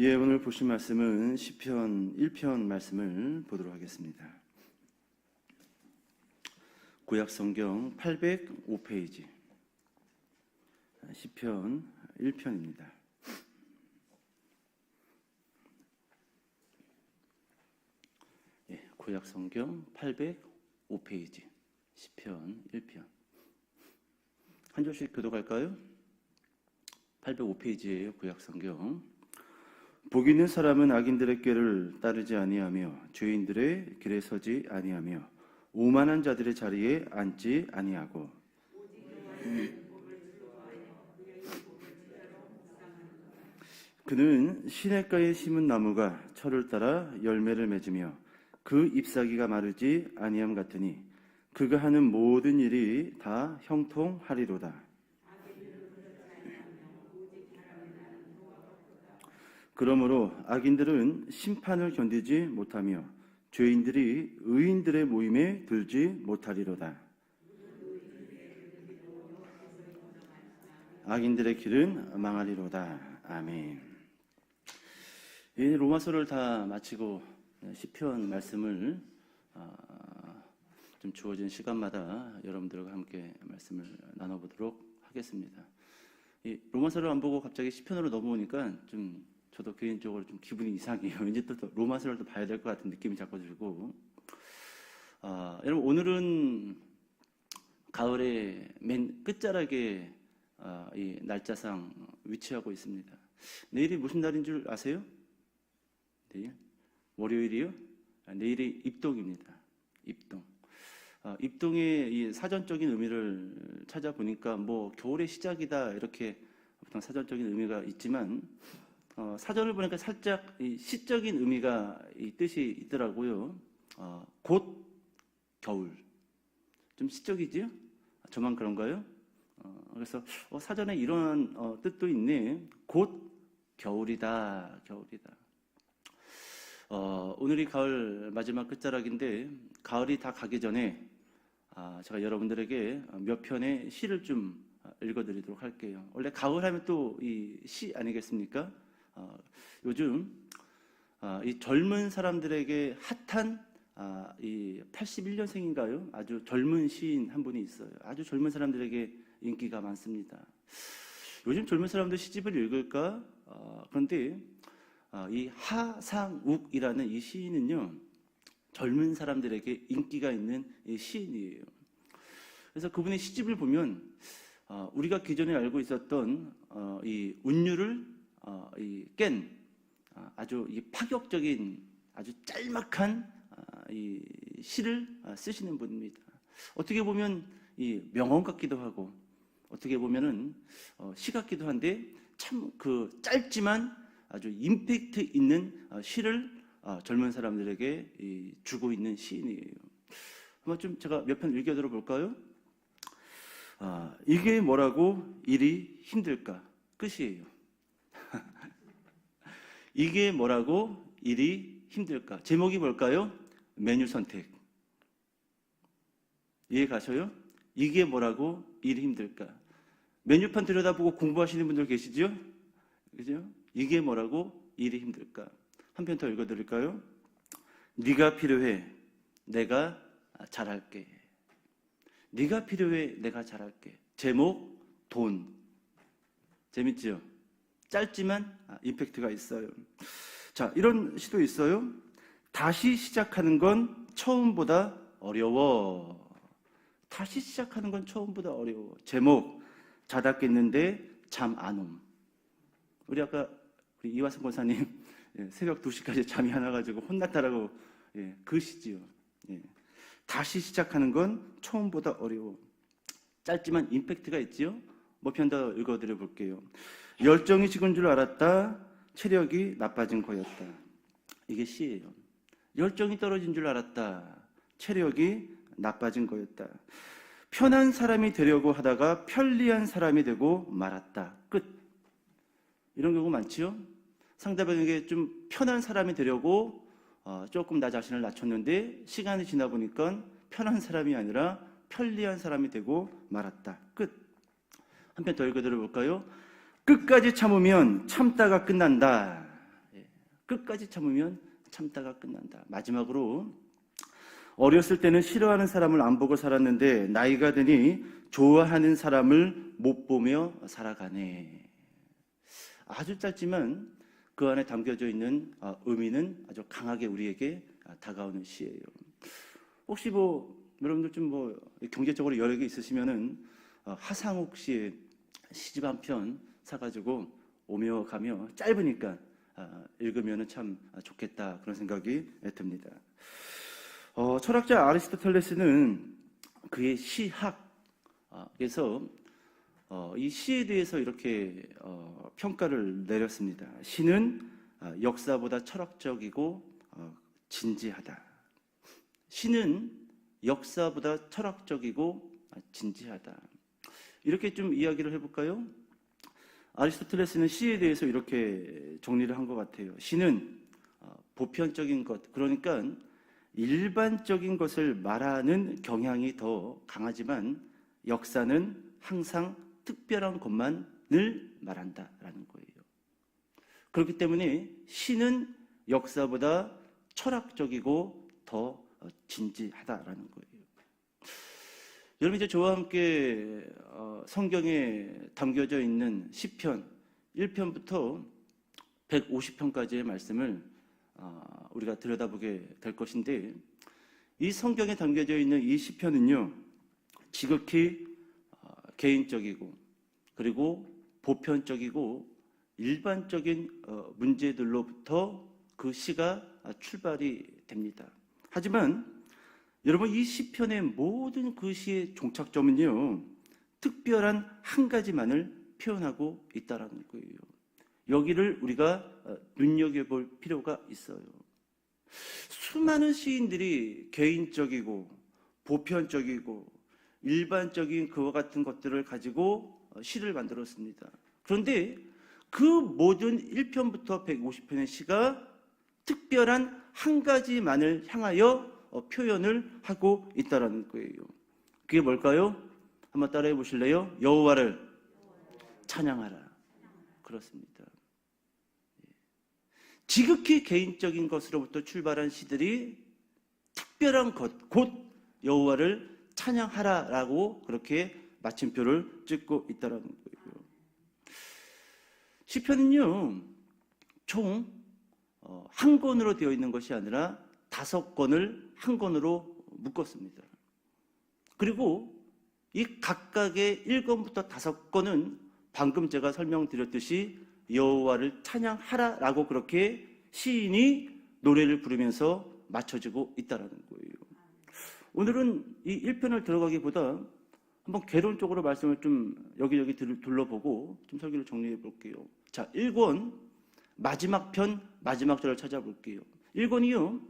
예, 오늘 보실 말씀은 시편 1편 말씀을 보도록 하겠습니다. 구약 성경 805페이지 시편 1편입니다. 예, 구약 성경 805페이지 시편 1편. 한 절씩 교독할까요? 805페이지예요. 구약 성경. 복 있는 사람은 악인들의 꾀를 따르지 아니하며 죄인들의 길에 서지 아니하며 오만한 자들의 자리에 앉지 아니하고 그는 시냇가에 심은 나무가 철을 따라 열매를 맺으며 그 잎사귀가 마르지 아니함 같으니 그가 하는 모든 일이 다 형통하리로다. 그러므로 악인들은 심판을 견디지 못하며 죄인들이 의인들의 모임에 들지 못하리로다. 악인들의 길은 망하리로다. 아멘. 이 로마서를 다 마치고 시편 말씀을 좀 주어진 시간마다 여러분들과 함께 말씀을 나눠보도록 하겠습니다. 이 로마서를 안 보고 갑자기 시편으로 넘어오니까 좀 저도 개인적으로 좀 기분이 이상해요. 왠지 또 로마서를 또 봐야 될 것 같은 느낌이 자꾸 들고. 여러분, 오늘은 가을의 맨 끝자락에 이 날짜상 위치하고 있습니다. 내일이 무슨 날인 줄 아세요? 내일? 월요일이요? 내일이 입동입니다. 입동. 입동의 이 사전적인 의미를 찾아보니까 뭐 겨울의 시작이다 이렇게 보통 사전적인 의미가 있지만 사전을 보니까 살짝 이 시적인 의미가 이 뜻이 있더라고요. 곧 겨울. 좀 시적이지요? 저만 그런가요? 그래서 사전에 이런 뜻도 있네. 곧 겨울이다. 겨울이다. 오늘이 가을 마지막 끝자락인데 가을이 다 가기 전에 제가 여러분들에게 몇 편의 시를 좀 읽어드리도록 할게요. 원래 가을 하면 또 이 시 아니겠습니까? 요즘 이 젊은 사람들에게 핫한 이 81년생인가요? 아주 젊은 시인 한 분이 있어요. 아주 젊은 사람들에게 인기가 많습니다. 요즘 젊은 사람들 시집을 읽을까? 그런데 이 하상욱이라는 이 시인은요, 젊은 사람들에게 인기가 있는 이 시인이에요. 그래서 그분의 시집을 보면 우리가 기존에 알고 있었던 이 운율을 깬 아주 이 파격적인 아주 짤막한 이 시를 쓰시는 분입니다. 어떻게 보면 이 명언 같기도 하고 어떻게 보면은 시 같기도 한데 참 그 짧지만 아주 임팩트 있는 시를 젊은 사람들에게 주고 있는 시인이에요. 한번 좀 제가 몇 편 읽어들어 볼까요? 이게 뭐라고 일이 힘들까? 끝이에요. 이게 뭐라고 일이 힘들까? 제목이 뭘까요? 메뉴 선택. 이해 가셔요? 이게 뭐라고 일이 힘들까? 메뉴판 들여다보고 공부하시는 분들 계시죠? 그죠? 이게 뭐라고 일이 힘들까? 한 편 더 읽어드릴까요? 네가 필요해. 내가 잘할게. 네가 필요해. 내가 잘할게. 제목 돈. 재밌죠? 짧지만 임팩트가 있어요. 자, 이런 시도 있어요. 다시 시작하는 건 처음보다 어려워. 다시 시작하는 건 처음보다 어려워. 제목 자다 깼는데 잠 안 옴. 우리 아까 우리 이화성 권사님 새벽 2시까지 잠이 안 와가지고 혼났다라고 그 시지요. 다시 시작하는 건 처음보다 어려워. 짧지만 임팩트가 있지요. 뭐 편 더 읽어드려 볼게요. 열정이 식은 줄 알았다. 체력이 나빠진 거였다. 이게 시예요. 열정이 떨어진 줄 알았다. 체력이 나빠진 거였다. 편한 사람이 되려고 하다가 편리한 사람이 되고 말았다. 끝. 이런 경우 많지요? 상대방에게 좀 편한 사람이 되려고 조금 나 자신을 낮췄는데 시간이 지나 보니까 편한 사람이 아니라 편리한 사람이 되고 말았다. 끝. 한 편 더 읽어드려 볼까요? 끝까지 참으면 참다가 끝난다. 끝까지 참으면 참다가 끝난다. 마지막으로 어렸을 때는 싫어하는 사람을 안 보고 살았는데 나이가 드니 좋아하는 사람을 못 보며 살아가네. 아주 짧지만 그 안에 담겨져 있는 의미는 아주 강하게 우리에게 다가오는 시예요. 혹시 여러분들 좀 경제적으로 여력이 있으시면은 하상욱 씨의 시집 한 편 사가지고 오며 가며 짧으니까 읽으면은 참 좋겠다 그런 생각이 듭니다. 철학자 아리스토텔레스는 그의 시학에서 이 시에 대해서 이렇게 평가를 내렸습니다. 시는 역사보다 철학적이고 진지하다. 시는 역사보다 철학적이고 진지하다. 이렇게 좀 이야기를 해볼까요? 아리스토텔레스는 시에 대해서 이렇게 정리를 한 것 같아요. 시는 보편적인 것, 그러니까 일반적인 것을 말하는 경향이 더 강하지만 역사는 항상 특별한 것만을 말한다라는 거예요. 그렇기 때문에 시는 역사보다 철학적이고 더 진지하다라는 거예요. 여러분 이제 저와 함께 성경에 담겨져 있는 시편 1편부터 150편까지의 말씀을 우리가 들여다보게 될 것인데, 이 성경에 담겨져 있는 이 시편은요 지극히 개인적이고 그리고 보편적이고 일반적인 문제들로부터 그 시가 출발이 됩니다. 하지만 여러분 이 시편의 모든 그 시의 종착점은요 특별한 한 가지만을 표현하고 있다는 거예요. 여기를 우리가 눈여겨볼 필요가 있어요. 수많은 시인들이 개인적이고 보편적이고 일반적인 그와 같은 것들을 가지고 시를 만들었습니다. 그런데 그 모든 1편부터 150편의 시가 특별한 한 가지만을 향하여 표현을 하고 있다는 거예요. 그게 뭘까요? 한번 따라해 보실래요? 여호와를 찬양하라. 그렇습니다. 지극히 개인적인 것으로부터 출발한 시들이 특별한 것, 곧 여호와를 찬양하라라고 그렇게 마침표를 찍고 있다는 거예요. 시편은요 총 한 권으로 되어 있는 것이 아니라 5권을 한 권으로 묶었습니다. 그리고 이 각각의 1권부터 5권은 방금 제가 설명드렸듯이 여호와를 찬양하라라고 그렇게 시인이 노래를 부르면서 맞춰지고 있다는 거예요. 오늘은 이 1편을 들어가기보다 한번 개론적으로 말씀을 좀 여기저기 둘러보고 좀 설교를 정리해 볼게요. 자, 1권 마지막 편 마지막 절을 찾아볼게요. 1권이요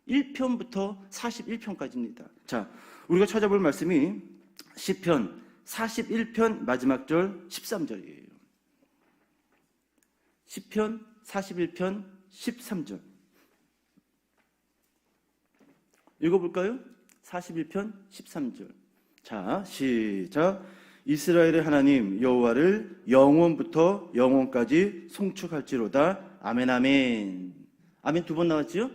1편부터 41편까지입니다. 자, 우리가 찾아볼 말씀이 시편 41편 마지막 절 13절이에요. 시편 41편 13절 읽어볼까요? 41편 13절. 자, 시작. 이스라엘의 하나님 여호와를 영원부터 영원까지 송축할지로다. 아멘 아멘. 아멘 2번 나왔지요?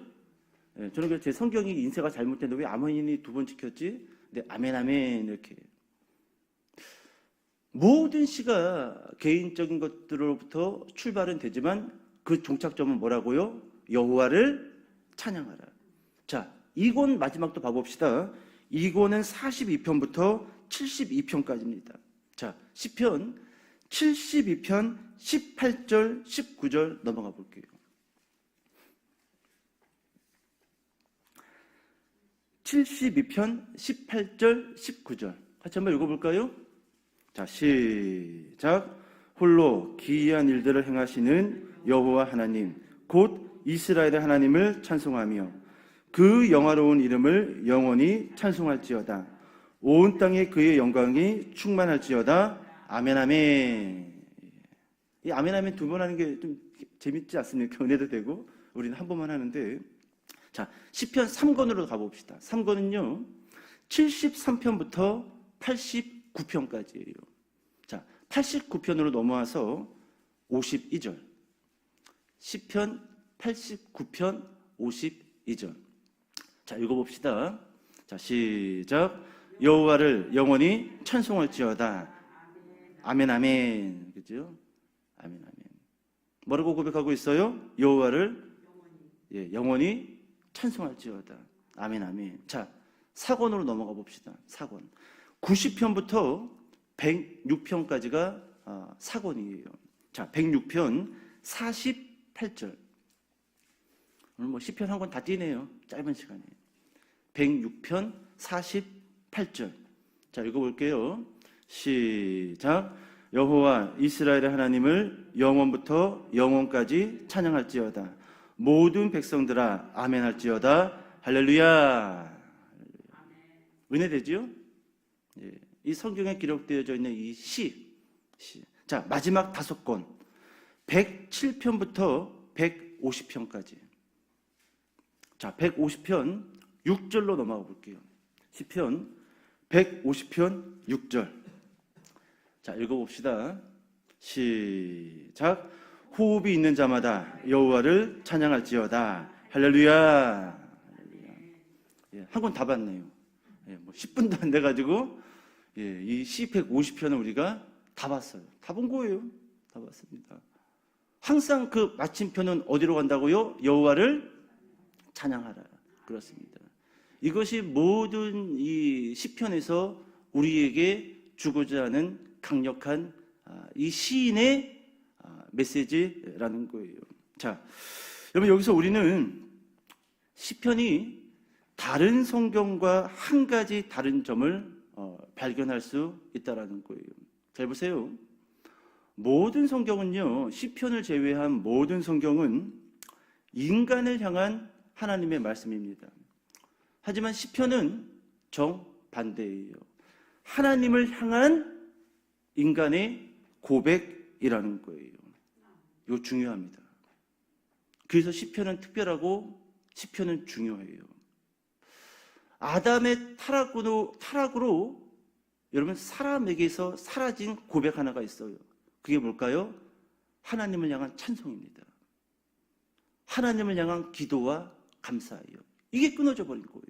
네, 저는 제 성경이 인쇄가 잘못됐는데 왜 아멘이 2번 찍혔지? 네, 아멘 아멘 이렇게. 모든 시가 개인적인 것들로부터 출발은 되지만 그 종착점은 뭐라고요? 여호와를 찬양하라. 자, 2권 마지막도 봐봅시다. 2권은 42편부터 72편까지입니다. 자, 시편 72편 18절 19절 넘어가 볼게요. 72편 18절 19절 같이 한번 읽어볼까요? 자, 시작. 홀로 기이한 일들을 행하시는 여호와 하나님 곧 이스라엘의 하나님을 찬송하며 그 영화로운 이름을 영원히 찬송할지어다. 온 땅에 그의 영광이 충만할지어다. 아멘 아멘. 이 아멘 아멘 2번 하는 게 좀 재밌지 않습니까? 은혜도 되고 우리는 한 번만 하는데. 자, 시편 3권으로 가봅시다. 3권은요 73편부터 89편까지예요. 자, 89편으로 넘어와서 52절. 시편 89편 52절. 자, 읽어봅시다. 자, 시작. 여호와를 영원히 찬송할지어다. 아멘, 아멘. 그죠? 아멘, 아멘. 뭐라고 고백하고 있어요? 여호와를 영원히 찬송할지어다. 아멘, 아멘. 자, 사권으로 넘어가 봅시다. 사권. 90편부터 106편까지가 사권이에요. 자, 106편 48절. 오늘 뭐 시편 한 권 다 띄네요. 짧은 시간에. 106편 48절. 자, 읽어볼게요. 시작. 여호와 이스라엘의 하나님을 영원부터 영원까지 찬양할지어다. 모든 백성들아 아멘 할지어다. 할렐루야. 은혜되지요? 예. 이 성경에 기록되어져 있는 이 시. 자, 마지막 5권 107편부터 150편까지. 자, 150편 6절로 넘어가 볼게요. 시편 150편 6절. 자, 읽어봅시다. 시작. 호흡이 있는 자마다 여호와를 찬양할지어다. 할렐루야. 예, 한 권 다 봤네요. 예, 뭐 10분도 안 돼가지고 이 시 150편을 우리가 다 봤어요. 다 본 거예요. 다 봤습니다. 항상 그 마침표는 어디로 간다고요? 여호와를 찬양하라. 그렇습니다. 이것이 모든 이 시편에서 우리에게 주고자 하는 강력한 이 시인의 메시지라는 거예요. 자, 여러분 여기서 우리는 시편이 다른 성경과 한 가지 다른 점을 발견할 수 있다라는 거예요. 잘 보세요. 모든 성경은요, 시편을 제외한 모든 성경은 인간을 향한 하나님의 말씀입니다. 하지만 시편은 정반대예요. 하나님을 향한 인간의 고백이라는 거예요. 이거 중요합니다. 그래서 시편은 특별하고 시편은 중요해요. 아담의 타락으로 여러분 사람에게서 사라진 고백 하나가 있어요. 그게 뭘까요? 하나님을 향한 찬송입니다. 하나님을 향한 기도와 감사예요. 이게 끊어져 버린 거예요.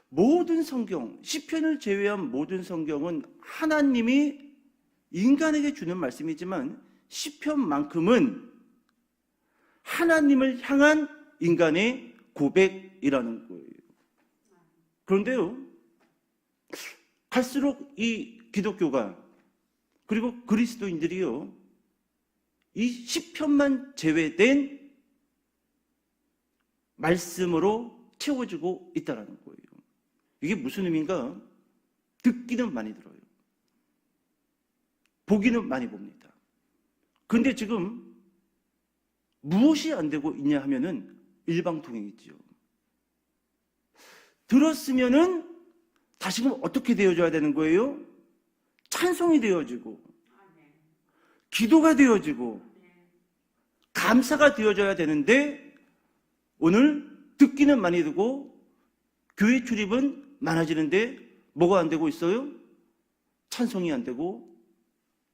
모든 성경, 시편을 제외한 모든 성경은 하나님이 인간에게 주는 말씀이지만 시편만큼은 하나님을 향한 인간의 고백이라는 거예요. 그런데요, 갈수록 이 기독교가 그리고 그리스도인들이요, 이 시편만 제외된 말씀으로 채워지고 있다는 거예요. 이게 무슨 의미인가? 듣기는 많이 들어요. 보기는 많이 봅니다. 그런데 지금 무엇이 안 되고 있냐 하면은 일방통행이지요. 들었으면은 다시금 어떻게 되어져야 되는 거예요? 찬송이 되어지고, 기도가 되어지고, 감사가 되어져야 되는데 오늘 듣기는 많이 듣고 교회 출입은 많아지는데 뭐가 안 되고 있어요? 찬송이 안 되고,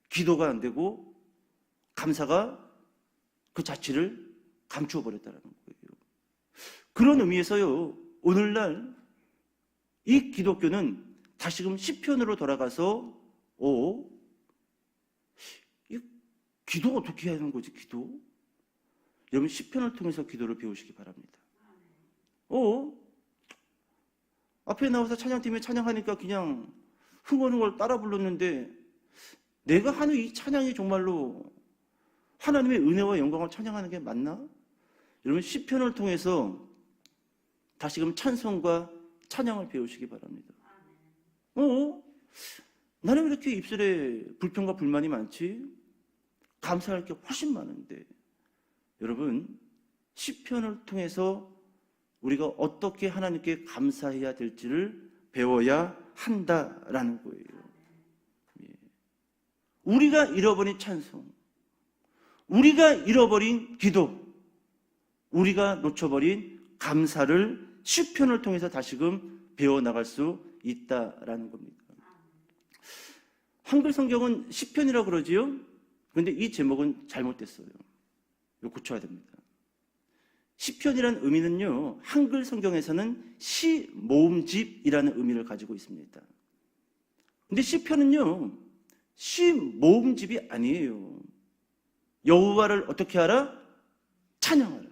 기도가 안 되고, 감사가 그 자체를 감추어 버렸다는 거예요. 그런 의미에서요, 오늘날 이 기독교는 다시금 시편으로 돌아가서 이 기도 어떻게 해야 하는 거지, 기도? 여러분 시편을 통해서 기도를 배우시기 바랍니다. 앞에 나와서 찬양팀이 찬양하니까 그냥 흥얼흥얼 따라 불렀는데 내가 하는 이 찬양이 정말로 하나님의 은혜와 영광을 찬양하는 게 맞나? 여러분 시편을 통해서 다시금 찬송과 찬양을 배우시기 바랍니다. 나는 왜 이렇게 입술에 불평과 불만이 많지? 감사할 게 훨씬 많은데. 여러분 시편을 통해서 우리가 어떻게 하나님께 감사해야 될지를 배워야 한다라는 거예요. 우리가 잃어버린 찬송, 우리가 잃어버린 기도, 우리가 놓쳐버린 감사를 시편을 통해서 다시금 배워나갈 수 있다라는 겁니다. 한글 성경은 시편이라고 그러지요. 그런데 이 제목은 잘못됐어요. 이거 고쳐야 됩니다. 시편이라는 의미는요, 한글 성경에서는 시 모음집이라는 의미를 가지고 있습니다. 근데 시편은요, 시 모음집이 아니에요. 여호와를 어떻게 하라? 찬양하라.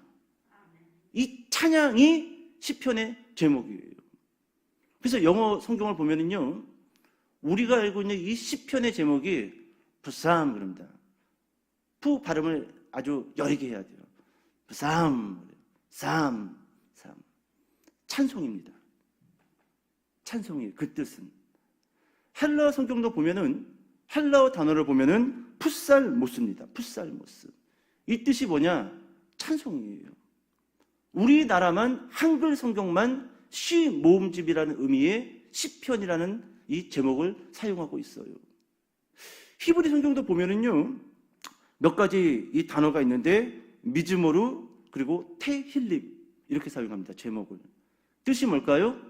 이 찬양이 시편의 제목이에요. 그래서 영어 성경을 보면은요, 우리가 알고 있는 이 시편의 제목이 부삼 그럽니다. 푸 발음을 아주 여리게 해야 돼요. 부삼, 삼. 찬송입니다. 찬송이에요. 그 뜻은. 헬라어 성경도 보면은, 헬라어 단어를 보면은 푸살모스입니다. 푸살모스. 이 뜻이 뭐냐? 찬송이에요. 우리나라만 한글 성경만 시 모음집이라는 의미의 시편이라는 이 제목을 사용하고 있어요. 히브리 성경도 보면은요, 몇 가지 이 단어가 있는데 미즈모르 그리고 테힐립 이렇게 사용합니다. 제목을. 뜻이 뭘까요?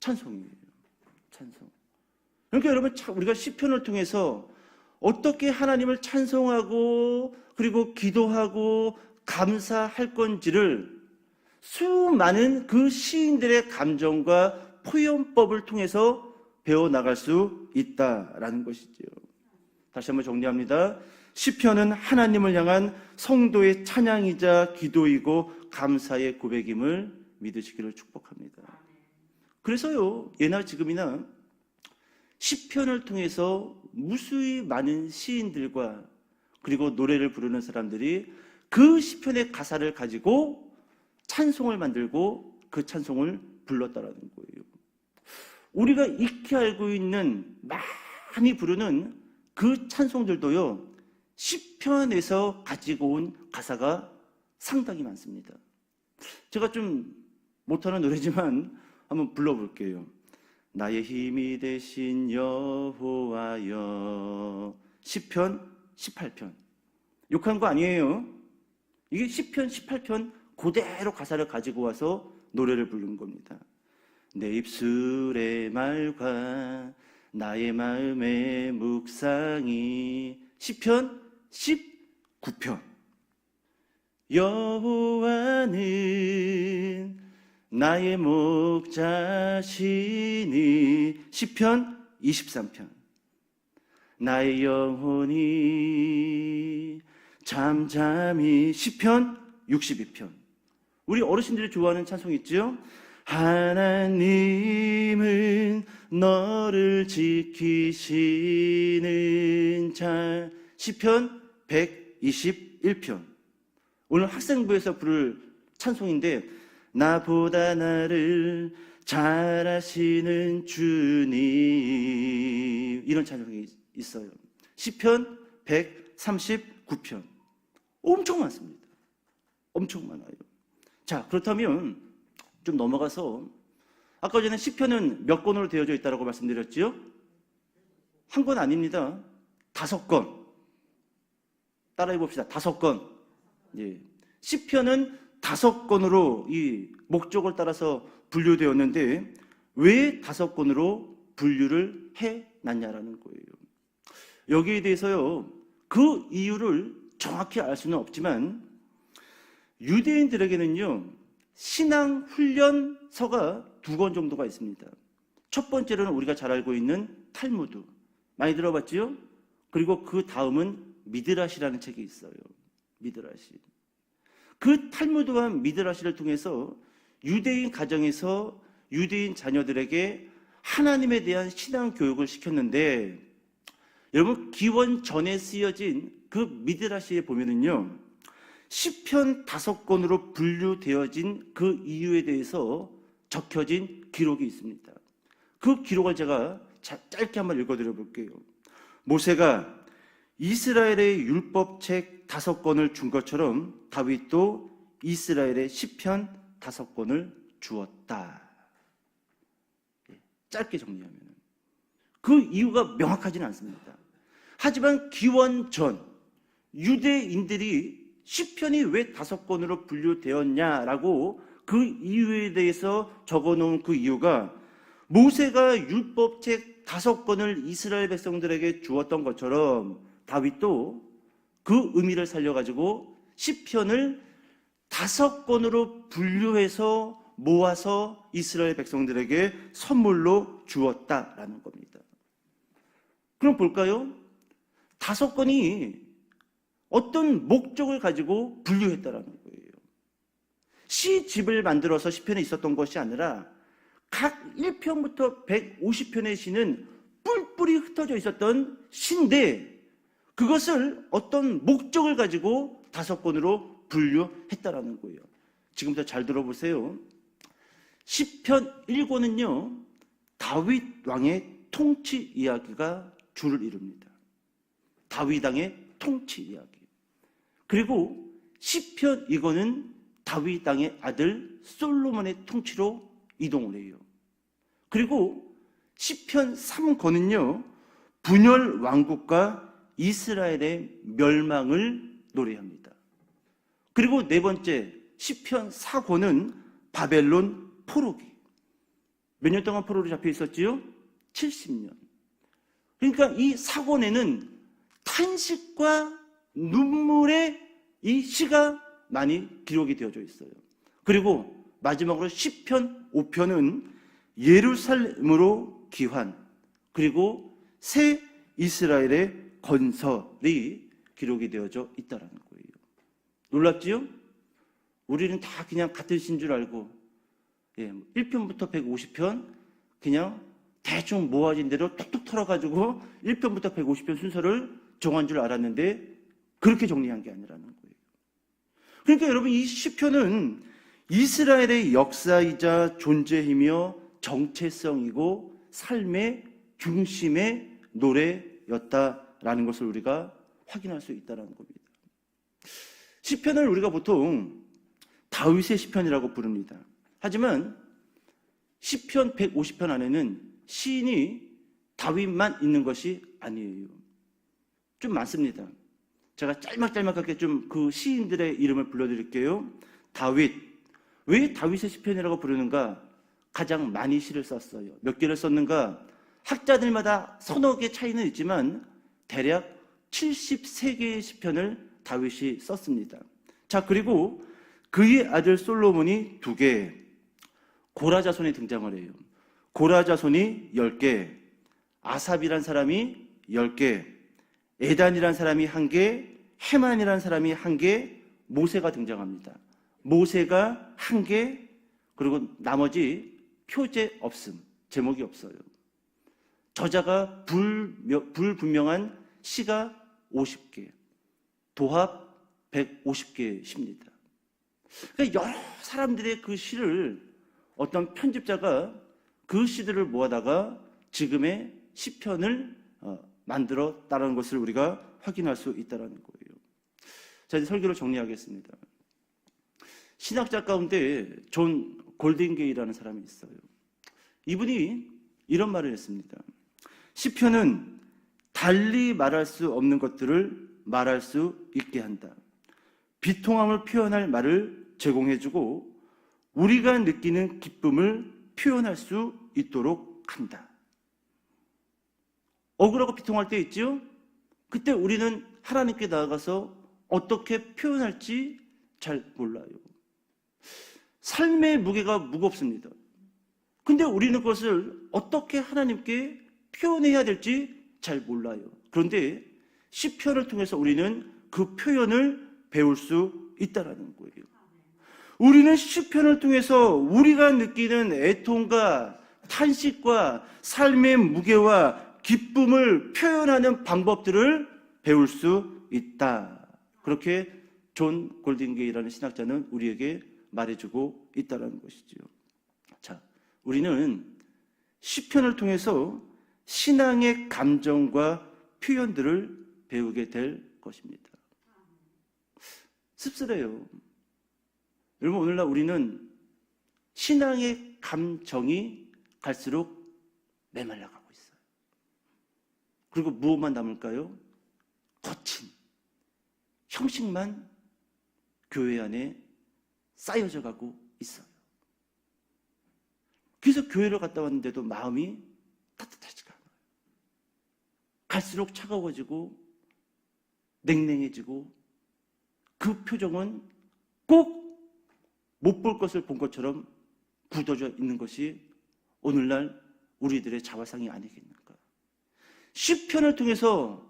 찬송이에요. 찬송. 그러니까 여러분, 우리가 시편을 통해서 어떻게 하나님을 찬송하고 그리고 기도하고 감사할 건지를 수많은 그 시인들의 감정과 표현법을 통해서 배워나갈 수 있다라는 것이죠. 다시 한번 정리합니다. 시편은 하나님을 향한 성도의 찬양이자 기도이고 감사의 고백임을 믿으시기를 축복합니다. 그래서요, 예나 지금이나 시편을 통해서 무수히 많은 시인들과 그리고 노래를 부르는 사람들이 그 시편의 가사를 가지고 찬송을 만들고 그 찬송을 불렀다라는 거예요. 우리가 익히 알고 있는 많이 부르는 그 찬송들도요, 시편에서 가지고 온 가사가 상당히 많습니다. 제가 좀 못하는 노래지만 한번 불러볼게요. 나의 힘이 되신 여호와여. 시편 18편. 욕한 거 아니에요. 이게 시편 18편 그대로 가사를 가지고 와서 노래를 부른 겁니다. 내 입술의 말과 나의 마음의 묵상이. 시편 19편. 여호와는 나의 목자시니. 시편 23편. 나의 영혼이 잠잠히. 시편 62편. 우리 어르신들이 좋아하는 찬송 있죠? 하나님은 너를 지키시는 자. 시편 121편. 오늘 학생부에서 부를 찬송인데, 나보다 나를 잘 아시는 주님. 이런 찬송이 있어요. 시편 139편. 엄청 많습니다. 엄청 많아요. 자, 그렇다면 좀 넘어가서, 아까 전에 시편은 몇 권으로 되어져 있다고 말씀드렸죠? 한 권 아닙니다. 5권. 따라해 봅시다. 5권. 예. 시편은 5권으로 이 목적을 따라서 분류되었는데, 왜 5권으로 분류를 해놨냐라는 거예요. 여기에 대해서요, 그 이유를 정확히 알 수는 없지만, 유대인들에게는요, 신앙 훈련서가 2권 정도가 있습니다. 첫 번째로는 우리가 잘 알고 있는 탈무드. 많이 들어봤지요? 그리고 그 다음은 미드라시라는 책이 있어요. 미드라시. 그 탈무드와 미드라시를 통해서 유대인 가정에서 유대인 자녀들에게 하나님에 대한 신앙 교육을 시켰는데, 여러분, 기원 전에 쓰여진 그 미드라시에 보면은요, 시편 5권으로 분류되어진 그 이유에 대해서 적혀진 기록이 있습니다. 그 기록을 제가 짧게 한번 읽어드려 볼게요. 모세가 이스라엘의 율법책 5권을 준 것처럼 다윗도 이스라엘의 시편 5권을 주었다. 짧게 정리하면 그 이유가 명확하지는 않습니다. 하지만 기원 전 유대인들이 시편이 왜 5권으로 분류되었냐라고 그 이유에 대해서 적어놓은 그 이유가, 모세가 율법책 5권을 이스라엘 백성들에게 주었던 것처럼 다윗도 그 의미를 살려가지고 시편을 5권으로 분류해서 모아서 이스라엘 백성들에게 선물로 주었다라는 겁니다. 그럼 볼까요? 5권이 어떤 목적을 가지고 분류했다라는 거예요. 시집을 만들어서 시편에 있었던 것이 아니라 각 1편부터 150편의 시는 뿔뿔이 흩어져 있었던 시인데 그것을 어떤 목적을 가지고 5권으로 분류했다라는 거예요. 지금부터 잘 들어보세요. 시편 1권은요, 다윗 왕의 통치 이야기가 주를 이룹니다. 다윗 왕의 통치 이야기. 그리고 시편 2권은 다윗 왕의 아들 솔로몬의 통치로 이동을 해요. 그리고 시편 3권은요, 분열 왕국과 이스라엘의 멸망을 노래합니다. 그리고 네 번째 시편 4권은 바벨론 포로기. 몇 년 동안 포로로 잡혀 있었지요? 70년. 그러니까 이 4권에는 탄식과 눈물의 이 시가 많이 기록이 되어져 있어요. 그리고 마지막으로 시편 5편은 예루살렘으로 귀환, 그리고 새 이스라엘의 건설이 기록이 되어져 있다는 거예요. 놀랍지요? 우리는 다 그냥 같은 시인 줄 알고 1편부터 150편 그냥 대충 모아진 대로 톡톡 털어가지고 1편부터 150편 순서를 정한 줄 알았는데 그렇게 정리한 게 아니라는 거예요. 그러니까 여러분, 이 시편은 이스라엘의 역사이자 존재이며 정체성이고 삶의 중심의 노래였다라는 것을 우리가 확인할 수 있다는 겁니다. 시편을 우리가 보통 다윗의 시편이라고 부릅니다. 하지만 시편 150편 안에는 시인이 다윗만 있는 것이 아니에요. 좀 많습니다. 제가 짤막짤막하게 좀 그 시인들의 이름을 불러드릴게요. 다윗. 왜 다윗의 시편이라고 부르는가? 가장 많이 시를 썼어요. 몇 개를 썼는가? 학자들마다 서너 개 차이는 있지만 대략 73개의 시편을 다윗이 썼습니다. 자, 그리고 그의 아들 솔로몬이 2개, 고라자손이 등장을 해요. 고라자손이 10개, 아삽이란 사람이 10개, 에단이란 사람이 1개, 헤만이란 사람이 1개, 모세가 등장합니다. 모세가 1개, 그리고 나머지 표제 없음, 제목이 없어요. 저자가 불분명한 시가 50개, 도합 150개 시입니다. 그러니까 여러 사람들의 그 시를 어떤 편집자가 그 시들을 모아다가 지금의 시편을 만들었다는 것을 우리가 확인할 수 있다는 거예요. 자, 이제 설교를 정리하겠습니다. 신학자 가운데 존 골든게이라는 사람이 있어요. 이분이 이런 말을 했습니다. 시편은 달리 말할 수 없는 것들을 말할 수 있게 한다. 비통함을 표현할 말을 제공해주고 우리가 느끼는 기쁨을 표현할 수 있도록 한다. 억울하고 비통할 때 있죠? 그때 우리는 하나님께 나아가서 어떻게 표현할지 잘 몰라요. 삶의 무게가 무겁습니다. 근데 우리는 그것을 어떻게 하나님께 표현해야 될지 잘 몰라요. 그런데 시편을 통해서 우리는 그 표현을 배울 수 있다는 거예요. 우리는 시편을 통해서 우리가 느끼는 애통과 탄식과 삶의 무게와 기쁨을 표현하는 방법들을 배울 수 있다. 그렇게 존 골든게이라는 신학자는 우리에게 말해주고 있다는 것이지요. 자, 우리는 시편을 통해서 신앙의 감정과 표현들을 배우게 될 것입니다. 씁쓸해요. 여러분, 오늘날 우리는 신앙의 감정이 갈수록 메말라가고 있어요. 그리고 무엇만 남을까요? 거친 형식만 교회 안에 쌓여져 가고 있어요. 그래서 교회를 갔다 왔는데도 마음이 따뜻하지가 않아요. 갈수록 차가워지고 냉랭해지고 그 표정은 꼭 못 볼 것을 본 것처럼 굳어져 있는 것이 오늘날 우리들의 자화상이 아니겠는가. 시편을 통해서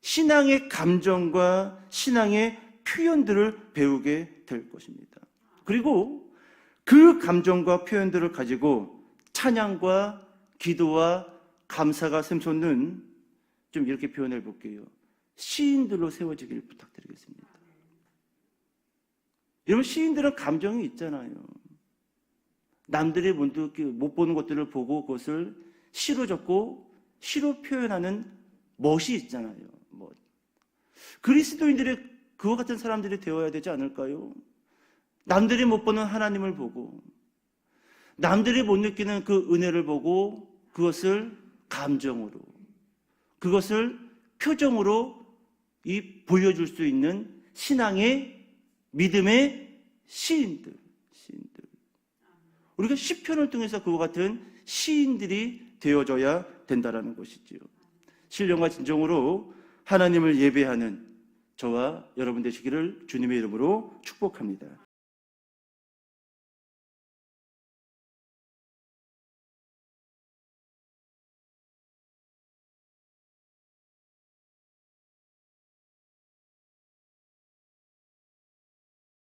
신앙의 감정과 신앙의 표현들을 배우게 될 것입니다. 그리고 그 감정과 표현들을 가지고 찬양과 기도와 감사가 샘솟는, 좀 이렇게 표현해 볼게요, 시인들로 세워지기를 부탁드리겠습니다. 여러분, 시인들은 감정이 있잖아요. 남들이 못 보는 것들을 보고 그것을 시로 적고 시로 표현하는 멋이 있잖아요. 그리스도인들의 그와 같은 사람들이 되어야 되지 않을까요? 남들이 못 보는 하나님을 보고, 남들이 못 느끼는 그 은혜를 보고 그것을 감정으로, 그것을 표정으로 보여줄 수 있는 신앙의, 믿음의 시인들. 우리가 시편을 통해서 그와 같은 시인들이 되어져야 된다는 것이지요. 신령과 진정으로 하나님을 예배하는 저와 여러분 되시기를 주님의 이름으로 축복합니다.